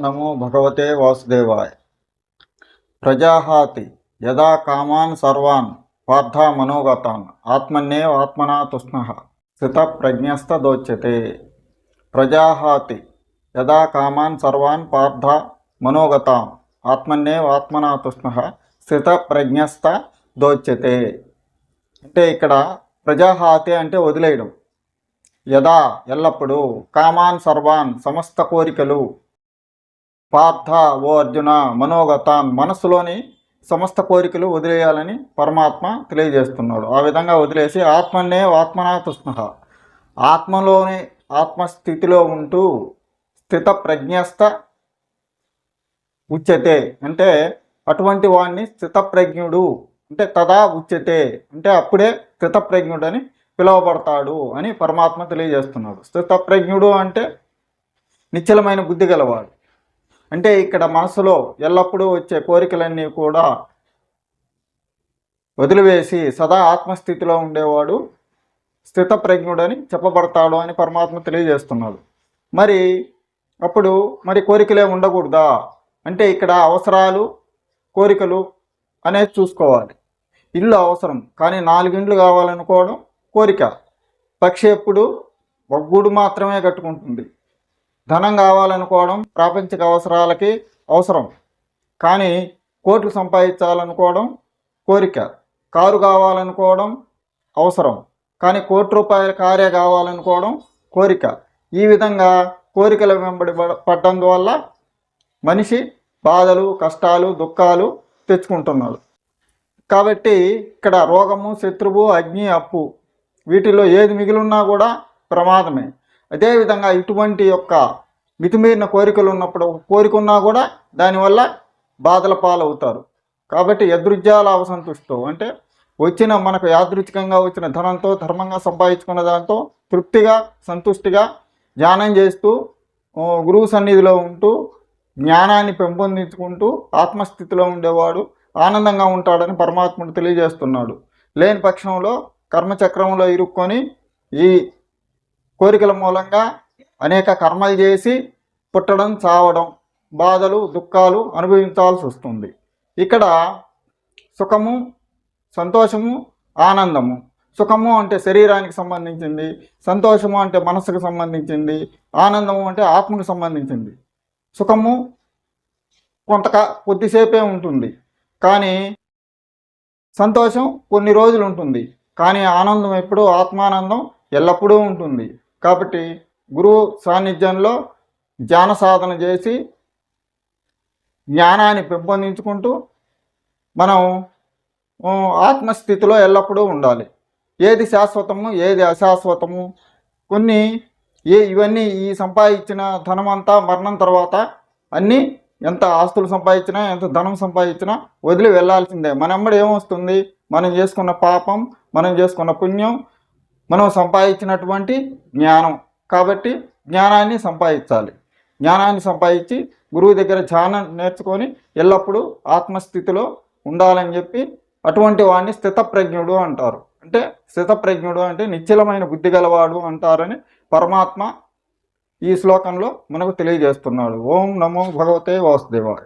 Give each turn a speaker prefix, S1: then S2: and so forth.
S1: నమో భగవతే వాసుదేవాయ. ప్రజాహాతి యదా కామాన్ సర్వాన్ పార్థ మనోగతాన్ ఆత్మన్యేవ ఆత్మనా తుష్ణః స్థితప్రజ్ఞస్తదోచ్యతే. ప్రజాహాతి యదా కామాన్ సర్వాన్ పార్థ మనోగతాన్ ఆత్మన్యేవ ఆత్మనా తుష్ణః స్థితప్రజ్ఞస్తదోచ్యతే. అంటే ఇక్కడ ప్రజాహాతి అంటే వదిలేయడం, యదా ఎల్లప్పుడూ, కామాన్ సర్వాన్ సమస్త కోరికలు, పార్థ ఓ అర్జున, మనోగతాన్ మనస్సులోని సమస్త కోరికలు వదిలేయాలని పరమాత్మ తెలియజేస్తున్నాడు. ఆ విధంగా వదిలేసి ఆత్మన్నే ఆత్మనా తుష్ణః, ఆత్మలోని ఆత్మస్థితిలో ఉంటూ స్థిత ప్రజ్ఞస్థ ఉచ్యతే అంటే అటువంటి వాణ్ణి స్థితప్రజ్ఞుడు అంటే తదా ఉచ్యతే అంటే అప్పుడే స్థితప్రజ్ఞుడు అని పిలువబడతాడు అని పరమాత్మ తెలియజేస్తున్నాడు. స్థితప్రజ్ఞుడు అంటే నిశ్చలమైన బుద్ధి గలవాడు. అంటే ఇక్కడ మనసులో ఎల్లప్పుడూ వచ్చే కోరికలన్నీ కూడా వదిలివేసి సదా ఆత్మస్థితిలో ఉండేవాడు స్థితప్రజ్ఞుడని చెప్పబడతాడు అని పరమాత్మ తెలియజేస్తున్నాడు. మరి అప్పుడు కోరికలే ఉండకూడదా అంటే ఇక్కడ అవసరాలు కోరికలు అనేది చూసుకోవాలి. ఇల్లు అవసరం కానీ 4 ఇండ్లు కావాలనుకోవడం కోరిక. పక్షి ఎప్పుడు ఒక గూడు మాత్రమే కట్టుకుంటుంది. ధనం కావాలనుకోవడం ప్రాపంచిక అవసరాలకి అవసరం, కానీ కోట్లు సంపాదించాలనుకోవడం కోరిక. కారు కావాలనుకోవడం అవసరం, కానీ ₹1,00,00,000 కారే కావాలనుకోవడం కోరిక. ఈ విధంగా కోరికల వెంబడి పడడం వల్ల మనిషి బాధలు, కష్టాలు, దుఃఖాలు తెచ్చుకుంటున్నాడు. కాబట్టి ఇక్కడ రోగము, శత్రువు, అగ్ని, అప్పు వీటిలో ఏది మిగిలిన్నా కూడా ప్రమాదమే. అదేవిధంగా ఇటువంటి యొక్క మితిమీరిన కోరికలు ఉన్నప్పుడు కోరిక ఉన్నా కూడా దానివల్ల బాధల పాలవుతారు. కాబట్టి యదృజ్యాల సంతుష్టో అంటే మనకు యాదృచ్ఛికంగా వచ్చిన ధనంతో ధర్మంగా సంపాదించుకున్న దాంతో తృప్తిగా సంతుష్టిగా ధ్యానం చేస్తూ గురువు సన్నిధిలో ఉంటూ జ్ఞానాన్ని పెంపొందించుకుంటూ ఆత్మస్థితిలో ఉండేవాడు ఆనందంగా ఉంటాడని పరమాత్ముడు తెలియజేస్తున్నాడు. లేని పక్షంలో కర్మచక్రంలో ఇరుక్కొని ఈ కోరికల మూలంగా అనేక కర్మలు చేసి పుట్టడం, చావడం, బాధలు, దుఃఖాలు అనుభవించాల్సి వస్తుంది. ఇక్కడ సుఖము, సంతోషము, ఆనందము. సుఖము అంటే శరీరానికి సంబంధించింది, సంతోషము అంటే మనసుకు సంబంధించింది, ఆనందము అంటే ఆత్మకు సంబంధించింది. సుఖము కొద్దిసేపే ఉంటుంది, కానీ సంతోషం కొన్ని రోజులు ఉంటుంది, కానీ ఆనందం ఎప్పుడూ ఆత్మానందం ఎల్లప్పుడూ ఉంటుంది. కాబట్టి గురువు సాన్నిధ్యంలో ధ్యాన సాధన చేసి జ్ఞానాన్ని పెంపొందించుకుంటూ మనం ఆత్మస్థితిలో ఎల్లప్పుడూ ఉండాలి. ఏది శాశ్వతము, ఏది అశాశ్వతము, ఇవన్నీ ఈ సంపాదించిన ధనమంతా మరణం తర్వాత అన్నీ ఎంత ఆస్తులు సంపాదించినా ఎంత ధనం సంపాదించినా వదిలి వెళ్ళాల్సిందే. మనమ్మడి ఏమొస్తుంది? మనం చేసుకున్న పాపం, మనం చేసుకున్న పుణ్యం, మనం సంపాదించినటువంటి జ్ఞానం. కాబట్టి జ్ఞానాన్ని సంపాదించాలి. జ్ఞానాన్ని సంపాదించి గురువు దగ్గర ధ్యానం నేర్చుకొని ఎల్లప్పుడూ ఆత్మస్థితిలో ఉండాలని చెప్పి అటువంటి వాడిని స్థితప్రజ్ఞుడు అంటారు. అంటే స్థితప్రజ్ఞుడు అంటే నిశ్చలమైన బుద్ధి గలవాడు అంటారని పరమాత్మ ఈ శ్లోకంలో మనకు తెలియజేస్తున్నాడు. ఓం నమో భగవతే వాసుదేవాయ.